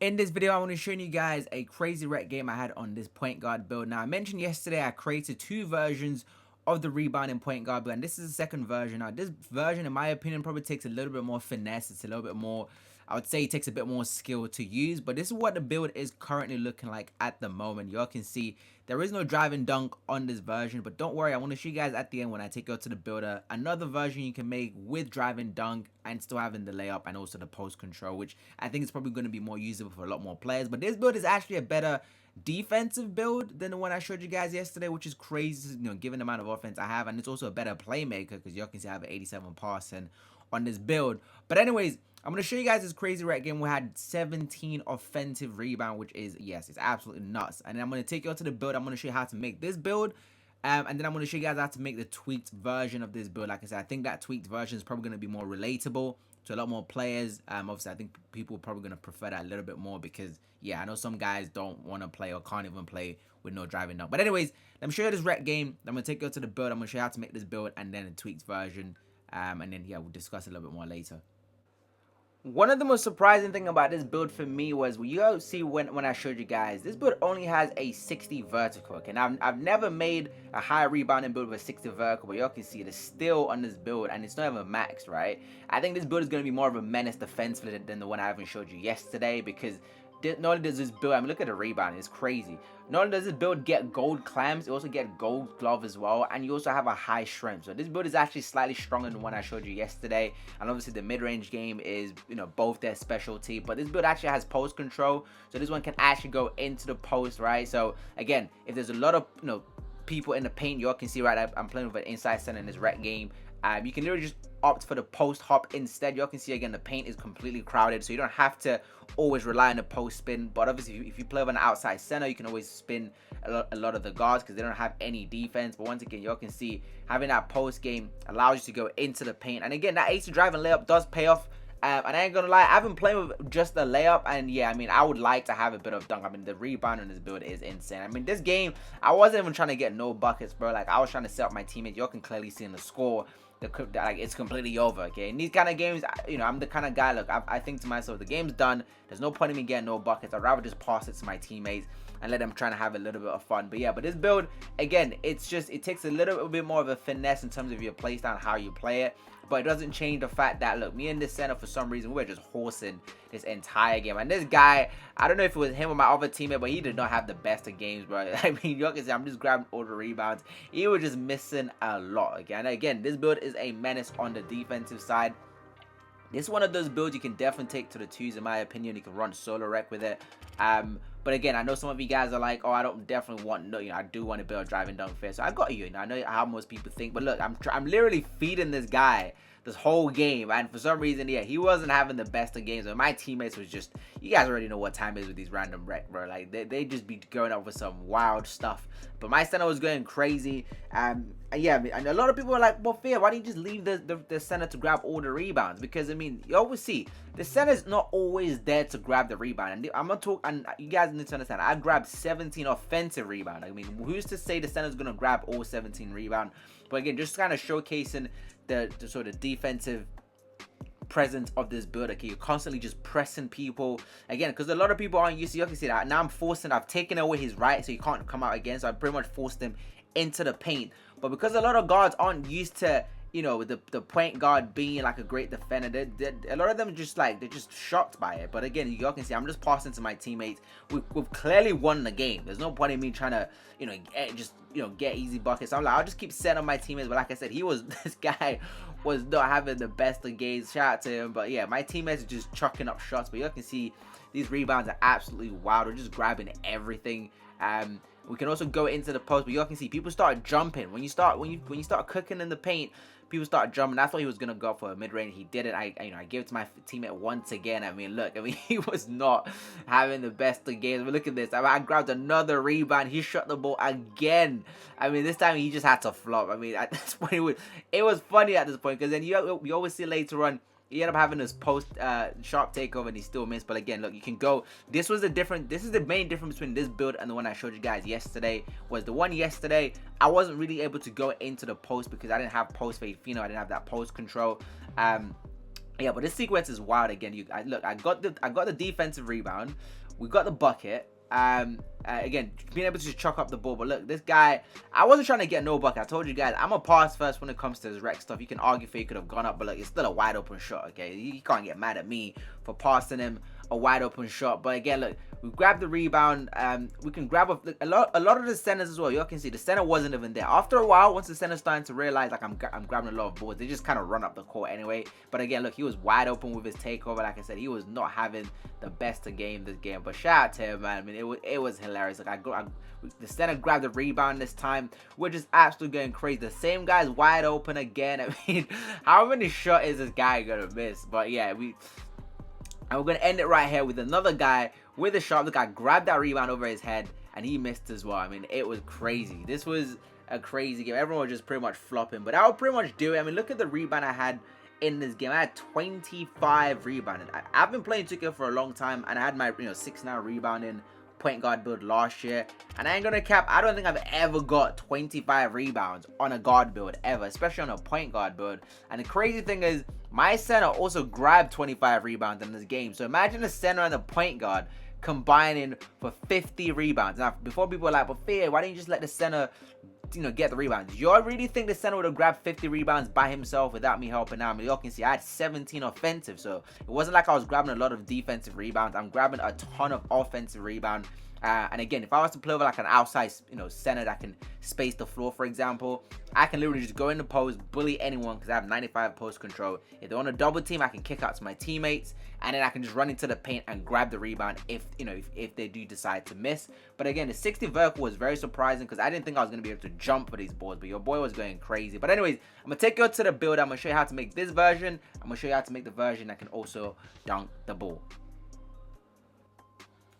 In this video, I want to show you guys a crazy rec game I had on this point guard build. Now, I mentioned yesterday I created two versions of the rebounding point guard build, and this is the second version. Now, this version, in my opinion, probably takes a little bit more finesse. It's a little bit more, I would say it takes a bit more skill to use, but this is what the build is currently looking like at the moment. Y'all can see there is no drive and dunk on this version, but don't worry, I want to show you guys at the end when I take you to the builder another version you can make with drive and dunk and still having the layup and also the post control, which I think is probably going to be more usable for a lot more players. But this build is actually a better defensive build than the one I showed you guys yesterday, which is crazy, given the amount of offense I have, and it's also a better playmaker because y'all can see I have an 87 passing on this build. But anyways, I'm going to show you guys this crazy rec game. We had 17 offensive rebound, which is, yes, it's absolutely nuts. And then I'm going to take you to the build. I'm going to show you how to make this build. And then I'm going to show you guys how to make the tweaked version of this build. Like I said, I think that tweaked version is probably going to be more relatable to a lot more players. Obviously, I think people are probably going to prefer that a little bit more because, yeah, I know some guys don't want to play or can't even play with no driving up. But anyways, let me show you this rec game. I'm going to take you to the build. I'm going to show you how to make this build and then a tweaked version. And then, yeah, we'll discuss it a little bit more later. One of the most surprising thing about this build for me was, well, you see when I showed you guys, this build only has a 60 vertical. Okay, now I've never made a high rebounding build with a 60 vertical, but y'all can see it is still on this build, and it's not even maxed, right? I think this build is going to be more of a menace defensively than the one I haven't showed you yesterday, because not only does this build, I mean, look at the rebound, it's crazy. Not only does this build get gold clamps, it also get gold glove as well, and you also have a high strength. So this build is actually slightly stronger than the one I showed you yesterday. And obviously the mid-range game is, both their specialty, but this build actually has post control, so this one can actually go into the post, right? So again, if there's a lot of people in the paint, y'all can see, right, I'm playing with an inside center in this rec game. You can literally just opt for the post hop instead. Y'all can see again the paint is completely crowded, so you don't have to always rely on the post spin. But obviously if you play with an outside center, you can always spin a lot of the guards because they don't have any defense. But once again, y'all can see having that post game allows you to go into the paint, and again that 80 drive and layup does pay off. And I ain't gonna lie, I've been playing with just the layup, and yeah, I mean, I would like to have a bit of dunk. I mean, the rebound in this build is insane. I mean, this game, I wasn't even trying to get no buckets, bro. Like, I was trying to set up my teammates. Y'all can clearly see in the score, like, it's completely over, okay? In these kind of games, I'm the kind of guy, look, I think to myself, the game's done. There's no point in me getting no buckets. I'd rather just pass it to my teammates and let them try to have a little bit of fun. But yeah, but this build, again, it takes a little bit more of a finesse in terms of your playstyle and how you play it. But it doesn't change the fact that, look, me and this center, for some reason, we were just horsing this entire game. And this guy, I don't know if it was him or my other teammate, but he did not have the best of games, bro. I mean, you can see I'm just grabbing all the rebounds. He was just missing a lot. Again, this build is a menace on the defensive side. This is one of those builds you can definitely take to the twos, in my opinion. You can run solo rec with it. But again, I know some of you guys are like, oh, I don't definitely want, I do want to build driving dunk fair. So I got you. I know how most people think, but look, I'm literally feeding this guy this whole game, and for some reason, yeah, he wasn't having the best of games. But my teammates was just, you guys already know what time it is with these random rec, bro. Like they just be going up with some wild stuff. But my center was going crazy. Yeah, I mean, and a lot of people are like, well, Fear, why don't you just leave the center to grab all the rebounds? Because I mean, you always see the center's not always there to grab the rebound. And I'm gonna talk, and you guys need to understand, I grabbed 17 offensive rebound. I mean, who's to say the center's gonna grab all 17 rebound? But again, just kind of showcasing the sort of defensive presence of this build. Okay, you're constantly just pressing people again, because a lot of people aren't used to. You can see that now I've taken away his right, so he can't come out again. So I pretty much forced him into the paint. But because a lot of guards aren't used to, the point guard being like a great defender, a lot of them just like, they're just shocked by it. But again, y'all can see I'm just passing to my teammates. We've clearly won the game. There's no point in me trying to, get easy buckets. I'm like, I'll just keep setting up my teammates. But like I said, this guy was not having the best of games. Shout out to him. But yeah, my teammates are just chucking up shots. But y'all can see these rebounds are absolutely wild. We're just grabbing everything. We can also go into the post, but y'all can see people start jumping when you start cooking in the paint. People start jumping. That's what he was gonna go for a mid range. He did it. I gave it to my teammate once again. I mean, look. I mean, he was not having the best of games. But look at this. I grabbed another rebound. He shot the ball again. I mean, this time he just had to flop. I mean, at this point, it was funny at this point, because then you always see later on, he ended up having this post sharp takeover, and he still missed. But again, look, you can go. This is the main difference between this build and the one I showed you guys yesterday. Was the one yesterday, I wasn't really able to go into the post because I didn't have post fade. I didn't have that post control. Yeah, but this sequence is wild again. Look, I got the defensive rebound. We got the bucket. Again, being able to just chuck up the ball. But look, this guy, I wasn't trying to get no bucket. I told you guys, I'm a pass first when it comes to his rec stuff. You can argue if he could have gone up, but look, it's still a wide open shot. Okay, you can't get mad at me for passing him a wide open shot. But again, look, we grabbed the rebound. We can grab a lot of the centers as well. You all can see the center wasn't even there. After a while, once the center's starting to realize like I'm grabbing a lot of balls, they just kind of run up the court anyway. But again, look, he was wide open with his takeover. Like I said, he was not having the best of game this game. But shout out to him, man. I mean, it was hilarious. Like the center grabbed the rebound this time. We're just absolutely going crazy. The same guy's wide open again. I mean, how many shots is this guy gonna miss? But yeah, and we're gonna end it right here with another guy with a shot. The guy grabbed that rebound over his head and he missed as well. I mean, it was crazy. This was a crazy game. Everyone was just pretty much flopping, but that would pretty much do it. I mean, look at the rebound I had in this game. I had 25 rebounding. I've been playing 2K for a long time, and I had my 6-9 rebounding point guard build last year, and I ain't gonna cap, I don't think I've ever got 25 rebounds on a guard build ever, especially on a point guard build. And the crazy thing is, my center also grabbed 25 rebounds in this game. So imagine the center and the point guard combining for 50 rebounds. Now, before people were like, but Fear, why didn't you just let the center get the rebounds? You all really think the center would have grabbed 50 rebounds by himself without me helping out? I mean, y'all can see I had 17 offensive, so it wasn't like I was grabbing a lot of defensive rebounds. I'm grabbing a ton of offensive rebound. And again, if I was to play over like an outside, center that can space the floor, for example, I can literally just go in the post, bully anyone because I have 95 post control. If they want a double team, I can kick out to my teammates, and then I can just run into the paint and grab the rebound if they do decide to miss. But again, the 60 vertical was very surprising because I didn't think I was going to be able to jump for these balls, but your boy was going crazy. But anyways, I'm going to take you to the build. I'm going to show you how to make this version. I'm going to show you how to make the version that can also dunk the ball.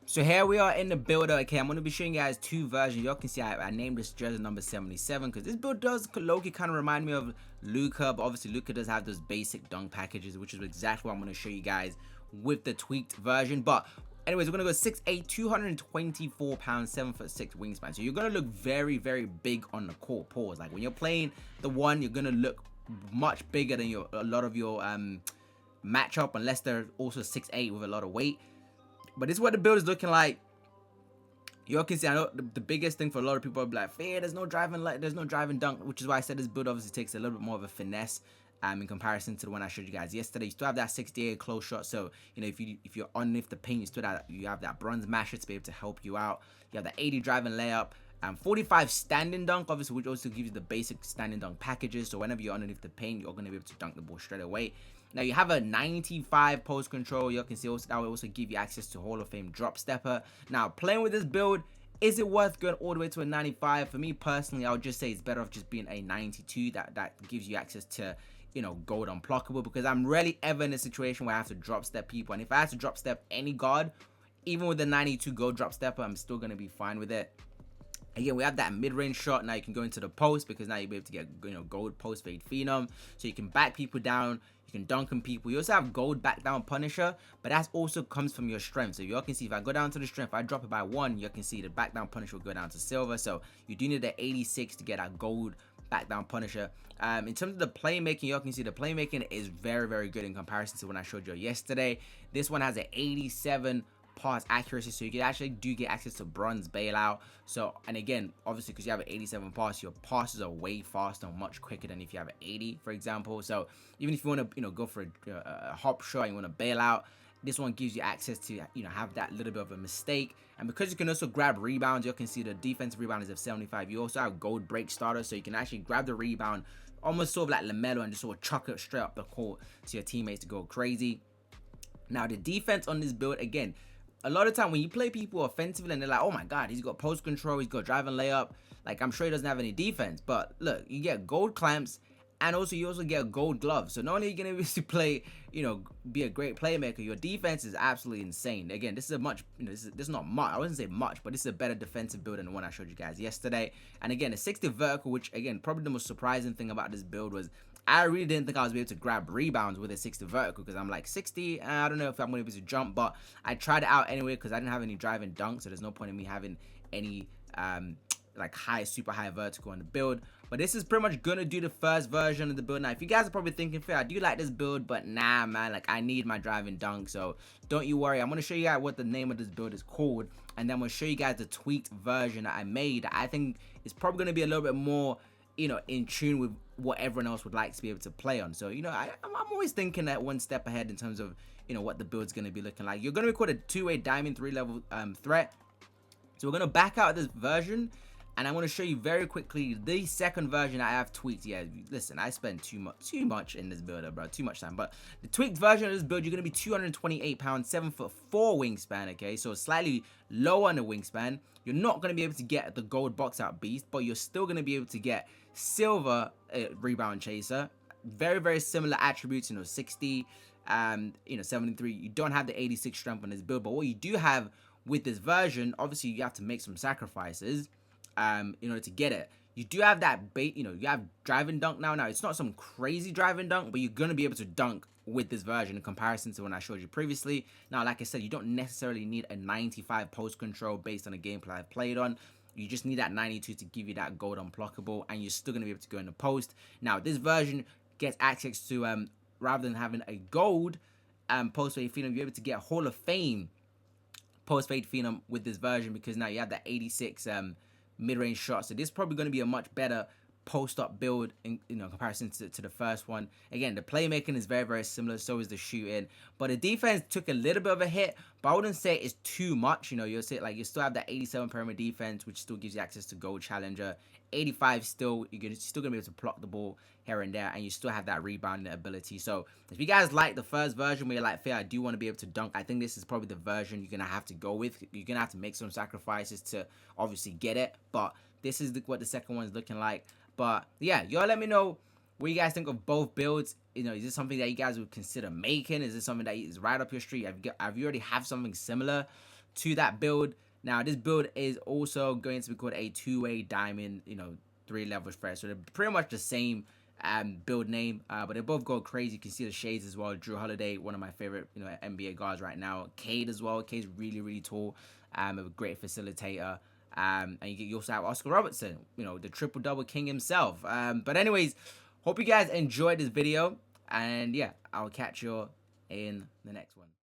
So here we are in the builder. Okay, I'm going to be showing you guys two versions. Y'all can see I named this jersey number 77 because this build does low-key kind of remind me of Luca, but obviously Luca does have those basic dunk packages, which is exactly what I'm going to show you guys with the tweaked version. But anyways, we're going to go 6'8", 224 pounds, 7'6" wingspan. So you're going to look very, very big on the court. Pause. Like when you're playing the one, you're going to look much bigger than a lot of your matchup, unless they're also 6'8" with a lot of weight. But this is what the build is looking like. You can see, I know the biggest thing for a lot of people are like, Fear, there's no driving dunk, which is why I said this build obviously takes a little bit more of a finesse in comparison to the one I showed you guys yesterday. You still have that 68 close shot, so if you're underneath the paint, you have that bronze masher to be able to help you out. You have that 80 driving layup. 45 standing dunk, obviously, which also gives you the basic standing dunk packages. So whenever you're underneath the paint, you're going to be able to dunk the ball straight away. Now you have a 95 post control. You can see also that will also give you access to Hall of Fame drop stepper. Now playing with this build, is it worth going all the way to a 95? For me personally, I would just say it's better off just being a 92. That gives you access to gold unblockable, because I'm rarely ever in a situation where I have to drop step people. And if I have to drop step any guard, even with the 92 gold drop stepper, I'm still going to be fine with it. Again, we have that mid-range shot. Now you can go into the post, because now you'll be able to get gold post fade phenom, so you can back people down, you can dunk on people. You also have gold back down punisher, but that also comes from your strength. So you all can see, if I go down to the strength, if I drop it by 1, you can see the back down punisher will go down to silver. So you do need the 86 to get that gold back down punisher. In terms of the playmaking, you all can see the playmaking is very, very good in comparison to when I showed you yesterday. This one has an 87 pass accuracy, so you actually do get access to bronze bailout. So, and again, obviously because you have an 87 pass, your passes are way faster and much quicker than if you have an 80, for example. So even if you want to go for a hop shot, you want to bail out, this one gives you access to have that little bit of a mistake. And because you can also grab rebounds, you can see the defensive rebound is of 75. You also have gold break starter, so you can actually grab the rebound almost sort of like Lamelo and just sort of chuck it straight up the court to your teammates to go crazy. Now the defense on this build, again, a lot of time when you play people offensively and they're like, oh my god, he's got post control, he's got driving layup, like I'm sure he doesn't have any defense. But look, you get gold clamps, and also you also get gold gloves. So not only are you gonna be able to play, be a great playmaker, your defense is absolutely insane. Again, this is a much, this is not much, I wouldn't say much, but this is a better defensive build than the one I showed you guys yesterday. And again, a 60 vertical, which again, probably the most surprising thing about this build was I really didn't think I was able to grab rebounds with a 60 vertical, because I'm like 60, I don't know if I'm going to be able to jump, but I tried it out anyway because I didn't have any driving dunk, so there's no point in me having any like super high vertical on the build. But this is pretty much gonna do the first version of the build. Now, if you guys are probably thinking, "Fair, I do like this build, but nah, man, like I need my driving dunk." So don't you worry. I'm gonna show you guys what the name of this build is called, and then I'm gonna show you guys the tweaked version that I made. I think it's probably gonna be a little bit more, in tune with what everyone else would like to be able to play on. So, I'm always thinking that one step ahead in terms of, what the build's going to be looking like. You're going to record a two-way diamond 3-level threat. So we're going to back out of this version, and I'm going to show you very quickly the second version I have tweaked. Yeah, listen, I spent too much in this build, bro. Too much time. But the tweaked version of this build, you're going to be 228 pounds, 7'4" wingspan, okay? So slightly lower on the wingspan. You're not going to be able to get the gold box out beast, but you're still going to be able to get silver rebound chaser. Very, very similar attributes, 60, 73. You don't have the 86 strength on this build, but what you do have with this version, obviously you have to make some sacrifices in order to get it. You do have that bait, you have driving dunk now. Now, it's not some crazy driving dunk, but you're going to be able to dunk with this version in comparison to when I showed you previously. Now, like I said, you don't necessarily need a 95 post control based on the gameplay I've played on. You just need that 92 to give you that gold unblockable, and you're still going to be able to go in the post. Now, this version gets access to, rather than having a gold post-fade phenom, you're able to get Hall of Fame post-fade phenom with this version, because now you have that 86 mid-range shot. So this is probably going to be a much better post-up build in comparison to the first one. Again, the playmaking is very, very similar. So is the shooting, but the defense took a little bit of a hit, but I wouldn't say it's too much. You'll say like you still have that 87 perimeter defense, which still gives you access to gold challenger. 85 still, you're still gonna be able to block the ball here and there, and you still have that rebounding ability. So if you guys like the first version where you're like, "Fair, I do want to be able to dunk," I think this is probably the version you're gonna have to go with. You're gonna have to make some sacrifices to obviously get it, but this is what the second one is looking like. But yeah, y'all let me know what you guys think of both builds. Is this something that you guys would consider making? Is this something that is right up your street? Have you already have something similar to that build? Now, this build is also going to be called a two-way diamond, 3-level threat. So they're pretty much the same build name, but they both go crazy. You can see the shades as well. Drew Holiday, one of my favorite, NBA guards right now. Cade as well. Cade's really, really tall. A great facilitator. And you also have Oscar Robertson, the triple-double king himself. But anyways, hope you guys enjoyed this video. And yeah, I'll catch you in the next one.